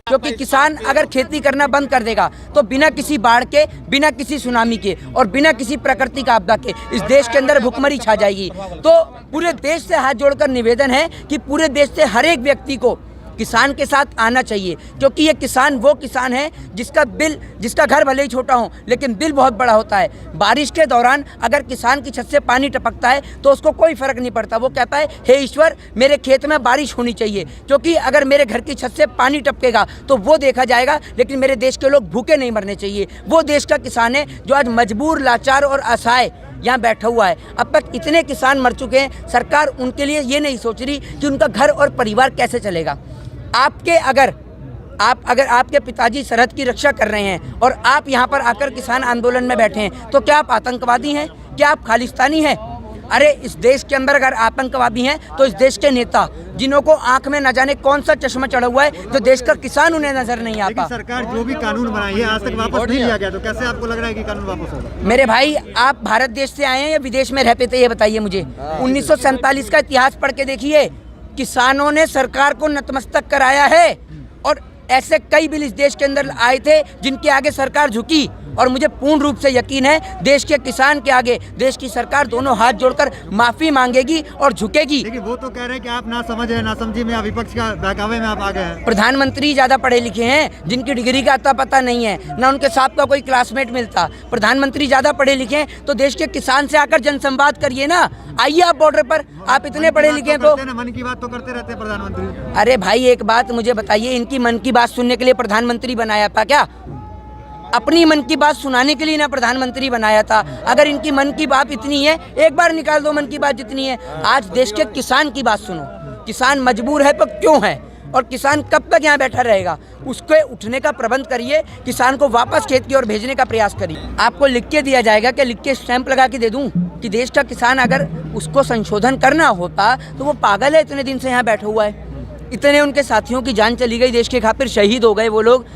क्योंकि किसान अगर खेती करना बंद कर देगा तो बिना किसी बाढ़ के, बिना किसी सुनामी के और बिना किसी प्राकृतिक आपदा के इस देश के अंदर भुखमरी छा जाएगी। तो पूरे देश से हाथ जोड़कर निवेदन है कि पूरे देश से हर एक व्यक्ति को किसान के साथ आना चाहिए, क्योंकि ये किसान वो किसान है जिसका घर भले ही छोटा हो लेकिन बिल बहुत बड़ा होता है। बारिश के दौरान अगर किसान की छत से पानी टपकता है तो उसको कोई फर्क नहीं पड़ता। वो कहता है हे ईश्वर मेरे खेत में बारिश होनी चाहिए, क्योंकि अगर मेरे घर की छत से पानी टपकेगा तो वो देखा जाएगा, लेकिन मेरे देश के लोग भूखे नहीं मरने चाहिए। वो देश का किसान है जो आज मजबूर, लाचार और असहाय यहाँ बैठा हुआ है। अब तक इतने किसान मर चुके हैं, सरकार उनके लिए ये नहीं सोच रही कि उनका घर और परिवार कैसे चलेगा। अगर आपके पिताजी सरहद की रक्षा कर रहे हैं और आप यहाँ पर आकर किसान आंदोलन में बैठे हैं, तो क्या आप आतंकवादी हैं? क्या आप खालिस्तानी हैं? अरे इस देश के अंदर अगर आतंकवादी हैं तो इस देश के नेता, जिन्हों को आंख में न जाने कौन सा चश्मा चढ़ा हुआ है, जो देश का किसान उन्हें नजर नहीं आता। सरकार जो भी कानून बनाई है आज तक वापस नहीं लिया गया, तो कैसे आपको लग रहा है कि कानून वापस होगा? मेरे भाई, आप भारत देश से आए हैं या विदेश में रहते थे, ये बताइए मुझे। 1947 का इतिहास पढ़ के देखिए, किसानों ने सरकार को नतमस्तक कराया है और ऐसे कई बिल इस देश के अंदर आए थे जिनके आगे सरकार झुकी। और मुझे पूर्ण रूप से यकीन है देश के किसान के आगे देश की सरकार दोनों हाथ जोड़कर माफी मांगेगी और झुकेगी। लेकिन वो तो कह रहे हैं कि आप ना समझ है, ना समझी में विपक्ष का बहकावे में आप आ गए हैं। प्रधानमंत्री ज्यादा पढ़े लिखे हैं, जिनकी डिग्री का अता पता नहीं है, ना उनके साथ का कोई क्लासमेट मिलता। प्रधानमंत्री ज्यादा पढ़े लिखे हैं तो देश के किसान से आकर जनसंवाद करिए ना। आइए आप बॉर्डर पर, आप इतने पढ़े लिखे हैं तो मन की बात तो करते रहते हैं प्रधानमंत्री। अरे भाई एक बात मुझे बताइए, इनकी मन की बात सुनने के लिए प्रधानमंत्री बनाया था क्या? अपनी मन की बात सुनाने के लिए ना प्रधानमंत्री बनाया था। अगर इनकी मन की बात इतनी है, एक बार निकाल दो मन की बात जितनी है। आज देश के किसान की बात सुनो। किसान मजबूर है तो क्यों है, और किसान कब तक यहाँ बैठा रहेगा, उसके उठने का प्रबंध करिए। किसान को वापस खेत की ओर भेजने का प्रयास करिए। आपको लिख के दिया जाएगा कि लिख के स्टैंप लगा के दे दूं कि देश का किसान अगर उसको संशोधन करना होता तो वो पागल है, इतने दिन से यहाँ बैठा हुआ है। इतने उनके साथियों की जान चली गई, देश के खातिर शहीद हो गए वो लोग।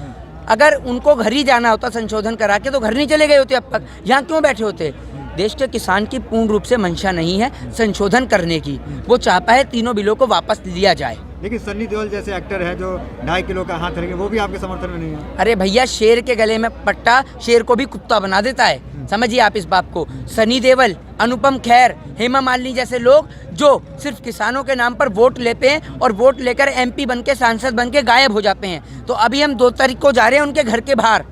अगर उनको घर ही जाना होता संशोधन करा के तो घर नहीं चले गए होते, अब तक यहाँ क्यों बैठे होते? देश के किसान की पूर्ण रूप से मंशा नहीं है संशोधन करने की। वो चाहता है तीनों बिलों को वापस लिया जाए। लेकिन सन्नी देओल जैसे एक्टर है जो 2.5 किलो का हाथ रखेंगे, वो भी आपके समर्थन में नहीं है। अरे भैया, शेर के गले में पट्टा शेर को भी कुत्ता बना देता है, समझिए आप इस बात को। सनी देओल, अनुपम खेर, हेमा मालिनी जैसे लोग जो सिर्फ किसानों के नाम पर वोट लेते हैं और वोट लेकर MP बन के, सांसद बन के गायब हो जाते हैं। तो अभी हम 2 तारीख को जा रहे हैं उनके घर के बाहर।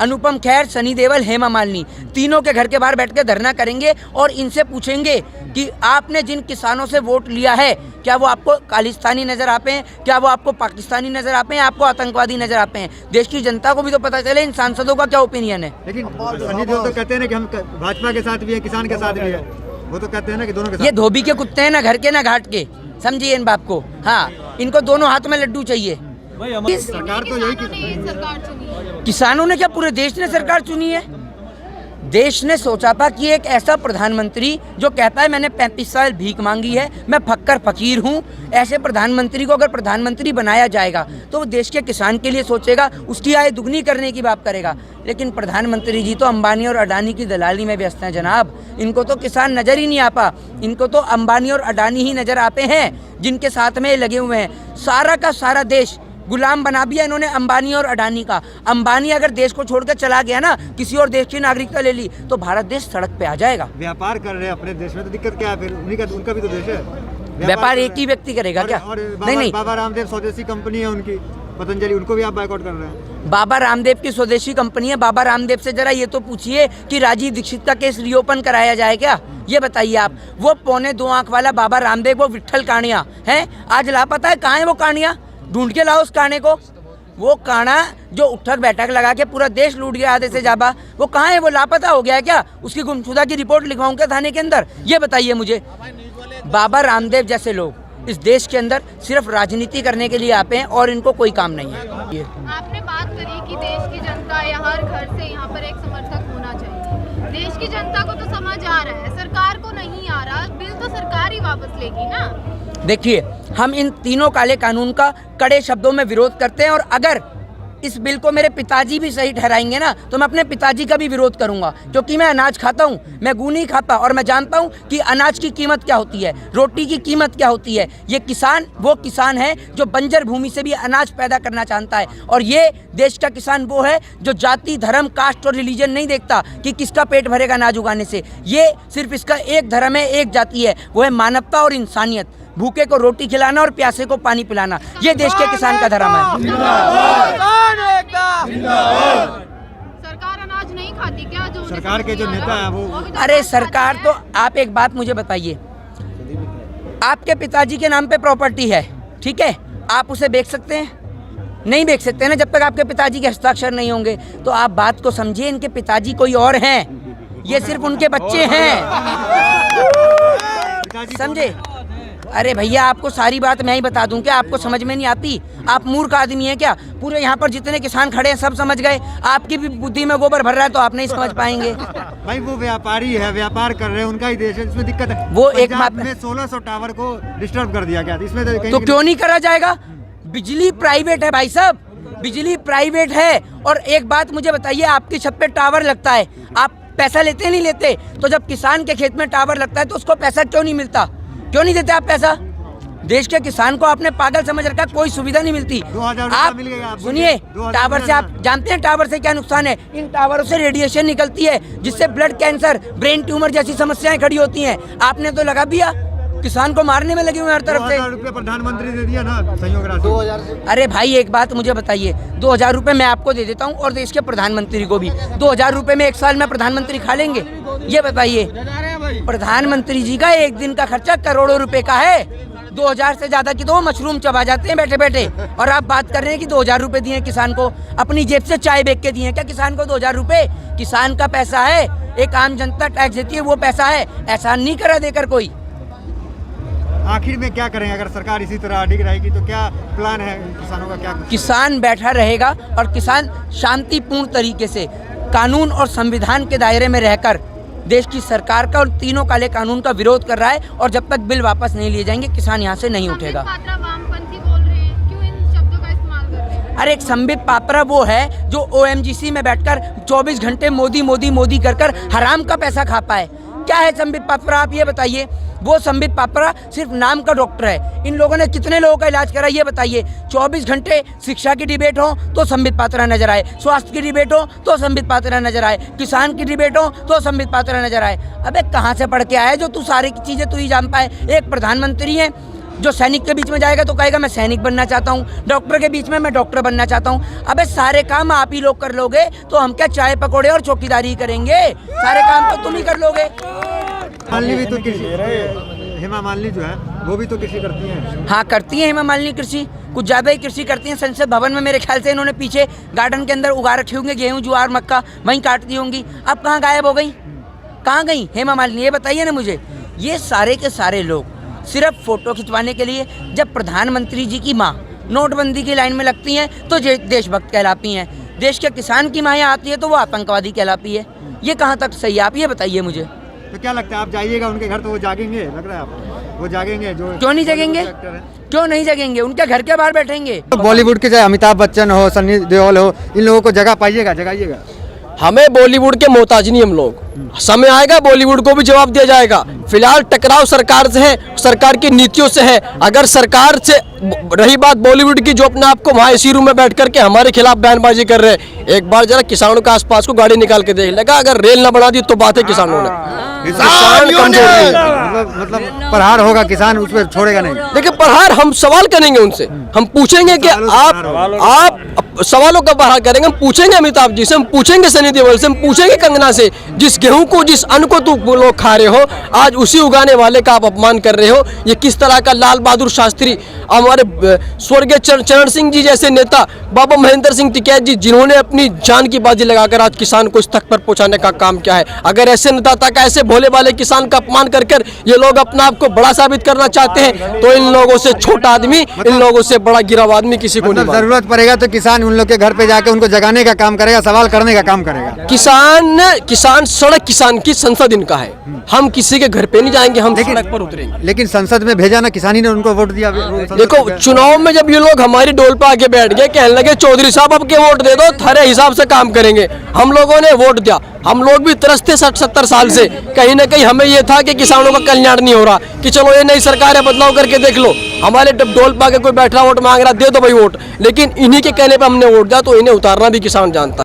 अनुपम खेर, सनी देओल, हेमा मालिनी तीनों के घर के बाहर बैठ के धरना करेंगे और इनसे पूछेंगे कि आपने जिन किसानों से वोट लिया है, क्या वो आपको खालिस्तानी नजर आते हैं? क्या वो आपको पाकिस्तानी नजर आते हैं? आपको आतंकवादी नजर आते हैं? देश की जनता को भी तो पता चले इन सांसदों का क्या ओपिनियन है। लेकिन सनी देओल तो कहते हैं ना कि हम भाजपा के साथ भी है, किसान के साथ भी है। वो तो कहते हैं ना कि दोनों के साथ। ये धोबी के कुत्ते हैं, ना घर के ना घाट के, समझिए इन बात को। हाँ, इनको दोनों हाथ में लड्डू चाहिए। सरकार तो यही किसानों ने क्या, पूरे देश ने सरकार चुनी है? देश ने सोचा था कि एक ऐसा प्रधानमंत्री जो कहता है मैंने 35 साल भीख मांगी है, मैं फक्कर फकीर हूँ, ऐसे प्रधानमंत्री को अगर प्रधानमंत्री बनाया जाएगा तो वो देश के किसान के लिए सोचेगा, उसकी आय दुगनी करने की बात करेगा। लेकिन प्रधानमंत्री जी तो अंबानी और अडानी की दलाली में व्यस्त हैं जनाब। इनको तो किसान नज़र ही नहीं आता, इनको तो अंबानी और अडानी ही नज़र आते हैं जिनके साथ में लगे हुए हैं। सारा का सारा देश गुलाम बना दिया इन्होंने अंबानी और अडानी का। अंबानी अगर देश को छोड़कर चला गया ना, किसी और देश की नागरिकता ले ली, तो भारत देश सड़क पे आ जाएगा। व्यापार कर रहे हैं अपने देश में, तो दिक्कत क्या है फिर? उनका भी तो देश है। व्यापार एक ही व्यक्ति करेगा क्या? नहीं, बाबा रामदेव स्वदेशी कंपनी है उनकी, पतंजलि, उनको भी आप बायकॉट कर रहे हैं। बाबा रामदेव की स्वदेशी कंपनी है। बाबा रामदेव से जरा ये तो पूछिए कि राजीव दीक्षित का केस रिओपन कराया जाए क्या? ये बताइए आप। वो 2.25 आंख वाला बाबा रामदेव, वो विट्ठल कानिया है, आज लापता है। कहाँ है वो कानिया? ढूंढ के लाओ उस काने को। वो काना जो उठक बैठक लगा के पूरा देश लूट गया आधे से ज्यादा, वो कहाँ है? वो लापता हो गया है क्या? उसकी गुमशुदा की रिपोर्ट लिखवाऊं क्या थाने के अंदर? ये बताइए मुझे। बाबा रामदेव जैसे लोग इस देश के अंदर सिर्फ राजनीति करने के लिए आते हैं और इनको कोई काम नहीं है। आपने बात करी कि देश की जनता या हर घर से यहाँ पर एक समर्थक होना चाहिए। देश की जनता को तो समझ आ रहा है, सरकार को नहीं आ रहा। बिल तो सरकार ही वापस लेगी ना। देखिए, हम इन तीनों काले कानून का कड़े शब्दों में विरोध करते हैं और अगर इस बिल को मेरे पिताजी भी सही ठहराएंगे ना, तो मैं अपने पिताजी का भी विरोध करूंगा, क्योंकि मैं अनाज खाता हूं, मैं गू नहीं खाता, और मैं जानता हूं कि अनाज की कीमत क्या होती है, रोटी की कीमत क्या होती है। ये किसान वो किसान है जो बंजर भूमि से भी अनाज पैदा करना चाहता है, और ये देश का किसान वो है जो जाति, धर्म, कास्ट और रिलीजन नहीं देखता कि किसका पेट भरेगा अनाज उगाने से। ये सिर्फ इसका एक धर्म है, एक जाति है, वो है मानवता और इंसानियत। भूखे को रोटी खिलाना और प्यासे को पानी पिलाना, ये देश के किसान का धर्म है। सरकार अनाज नहीं खाती क्या? जो सरकार के जो नेता हैं वो अरे सरकार तो, आप एक बात मुझे बताइए, आपके पिताजी के नाम पे प्रॉपर्टी है, ठीक है, आप उसे बेच सकते हैं? नहीं बेच सकते ना, जब तक आपके पिताजी के हस्ताक्षर नहीं होंगे। तो आप बात को समझिए, इनके पिताजी कोई और हैं, ये सिर्फ उनके बच्चे हैं, समझे? अरे भैया, आपको सारी बात मैं ही बता दूं क्या? आपको समझ में नहीं आती? आप मूर्ख आदमी हैं क्या? पूरे यहाँ पर जितने किसान खड़े हैं सब समझ गए। आपकी भी बुद्धि में गोबर भर रहा है तो आप नहीं समझ पाएंगे। भाई वो व्यापारी है, व्यापार कर रहे हैं, उनका ही देश है, इसमें दिक्कत है। वो एक पंजाब में 1600 टावर को डिस्टर्ब कर दिया गया, इसमें तो क्यों नहीं करा जाएगा? बिजली प्राइवेट है भाई साहब, बिजली प्राइवेट है। और एक बात मुझे बताइए, आपकी छत पे टावर लगता है, आप पैसा लेते नहीं लेते? तो जब किसान के खेत में टावर लगता है तो उसको पैसा क्यों नहीं मिलता? क्यों नहीं देते आप पैसा? देश के किसान को आपने पागल समझ रखा, कोई सुविधा नहीं मिलती। 2000 आप मिल गया, सुनिए, टावर से आप जानते हैं टावर से क्या नुकसान है? इन टावरों से रेडिएशन निकलती है जिससे ब्लड कैंसर, ब्रेन ट्यूमर जैसी समस्याएं खड़ी होती हैं। आपने तो लगा दिया, किसान को मारने में लगे हुए हर तरफ से। 2000 रुपये प्रधानमंत्री ने दिया ना संयोग राशि। अरे भाई एक बात मुझे बताइए, 2000 रुपये मैं आपको दे देता हूँ और देश के प्रधानमंत्री को भी 2000 रुपये में एक साल में प्रधानमंत्री खा लेंगे? ये बताइए। प्रधानमंत्री जी का एक दिन का खर्चा करोड़ों रुपए का है। 2000 से ज्यादा की तो वो मशरूम चबा जाते हैं बैठे बैठे, और आप बात कर रहे हैं कि 2000 रुपए दिए किसान को? अपनी जेब से चाय बेच के दिए क्या किसान को 2000 रुपए? किसान का पैसा है, एक आम जनता टैक्स देती है, वो पैसा है, एहसान नहीं करा देकर कोई। आखिर में क्या करें अगर सरकार इसी तरह अडिग रहेगी तो? क्या प्लान है किसानों का? क्या किसान बैठा रहेगा और किसान शांतिपूर्ण तरीके से कानून और संविधान के दायरे में रहकर देश की सरकार का और तीनों काले कानून का विरोध कर रहा है, और जब तक बिल वापस नहीं लिए जाएंगे किसान यहाँ से नहीं उठेगा। पात्रा वामपंथी बोल रहे हैं, क्यों इन शब्दों का इस्तेमाल कर रहे हैं? अरे एक संबित पात्रा वो है जो OMGC में बैठकर 24 घंटे मोदी मोदी मोदी कर हराम का पैसा खा पाए। क्या है संबित पात्रा, आप ये बताइए? वो संबित पात्रा सिर्फ नाम का डॉक्टर है। इन लोगों ने कितने लोगों का इलाज करा ये बताइए? 24 घंटे शिक्षा की डिबेट हो तो संबित पात्रा नजर आए, स्वास्थ्य की डिबेट हो तो संबित पात्रा नजर आए, किसान की डिबेट हो तो संबित पात्रा नजर आए। अबे कहाँ से पढ़ के आया जो तू सारी चीजें तू ही जान पाए? एक प्रधानमंत्री है जो सैनिक के बीच में जाएगा तो कहेगा मैं सैनिक बनना चाहता हूँ, डॉक्टर के बीच में मैं डॉक्टर बनना चाहता हूँ। अबे सारे काम आप ही लोग कर लोगे तो हम क्या चाय पकौड़े और चौकीदारी करेंगे? सारे काम तो तुम ही कर लोगे। मालिनी भी तो कृषि, हेमा मालिनी जो है वो भी तो कृषि करती हैं। हाँ करती है हेमा मालिनी कृषि, कुछ ज़्यादा ही कृषि करती हैं। संसद भवन में मेरे ख्याल से इन्होंने पीछे गार्डन के अंदर उगा रखे होंगे गेहूँ, ज्वार, मक्का, वहीं काटती होंगी। अब कहाँ गायब हो गई? कहाँ गई हेमा मालिनी? ये बताइए ना मुझे। ये सारे के सारे लोग सिर्फ फोटो खिंचवाने के लिए, जब प्रधानमंत्री जी की माँ नोटबंदी की लाइन में लगती हैं तो देशभक्त कहलाती हैं, देश के किसान की माँ यहाँ आती है तो वो आतंकवादी कहलाती है। ये कहाँ तक सही है? आप ये बताइए मुझे। तो क्या लगता है, आप जाइएगा उनके घर तो वो जागेंगे? लग रहा है आपको वो जागेंगे? जो क्यों नहीं जगेंगे? क्यों नहीं जगेंगे? उनके घर के बाहर बैठेंगे। तो बॉलीवुड के चाहे अमिताभ बच्चन हो, सन्नी देओल हो, इन लोगों को जगह पाइएगा, जगाइएगा। हमें बॉलीवुड के मोहताज नहीं हम लोग, समय आएगा बॉलीवुड को भी जवाब दिया जाएगा। फिलहाल टकराव सरकार से है, सरकार की नीतियों से है। अगर सरकार से रही बात बॉलीवुड की, जो अपने आप को वहाँ इसी रूम में बैठ करके हमारे खिलाफ बयानबाजी कर रहे हैं, एक बार जरा किसानों के आसपास को गाड़ी निकाल के देख लेगा। अगर रेल न बना दी तो बात है किसानों ने, किसान कमजोर नहीं है। मतलब प्रहार होगा, किसान उस पर छोड़ेगा नहीं। देखिए प्रहार हम सवाल करेंगे उनसे, हम पूछेंगे कि आप सवालों का प्रहार करेंगे। हम पूछेंगे अमिताभ जी से, हम पूछेंगे सनी देओल से, हम पूछेंगे कंगना से, जिस गेहूं को, जिस अन्न को तुम लोग खा रहे हो, आज उसी उगाने वाले का आप अपमान कर रहे हो। ये किस तरह का लाल बहादुर शास्त्री, हमारे स्वर्गीय चरण सिंह जी जैसे नेता, बाबा महेंद्र सिंह टिकैत जी, जिन्होंने अपनी जान की बाजी लगाकर आज किसान को इस तक पर पहुंचाने का काम किया है। अगर ऐसे नेता का, ऐसे भोले वाले किसान का अपमान कर ये लोग अपना आप को बड़ा साबित करना चाहते हैं, तो इन लोगों से छोटा आदमी, इन लोगों से बड़ा गिरा हुआ आदमी किसी को नहीं मतलब मानता। जरूरत पड़ेगा तो किसान उन लोग के घर पे जाके उनको जगाने का काम करेगा, सवाल करने का काम करेगा। किसान सड़क किसान की संसद इनका है, हम किसी के घर पे नहीं जाएंगे, हम सड़क पर उतरेंगे। लेकिन संसद में भेजा ना, किसान ही ने उनको वोट दिया। देखो चुनाव में जब ये लोग हमारी डोल पे आके बैठ गए, कहने लगे चौधरी साहब अब के वोट दे दो, थारे हिसाब से काम करेंगे। हम लोगों ने वोट दिया, हम लोग भी तरसते 60-70 साल से, कहीं ना कहीं हमें ये था कि किसानों का कल्याण नहीं हो रहा, कि चलो ये नई सरकार है, बदलाव करके देख लो। हमारे डोल पे आके कोई बैठा वोट मांग रहा, दे दो भाई वोट, लेकिन इन्हीं के कहने पे हमने वोट दिया, तो इन्हें उतारना भी किसान जानता है।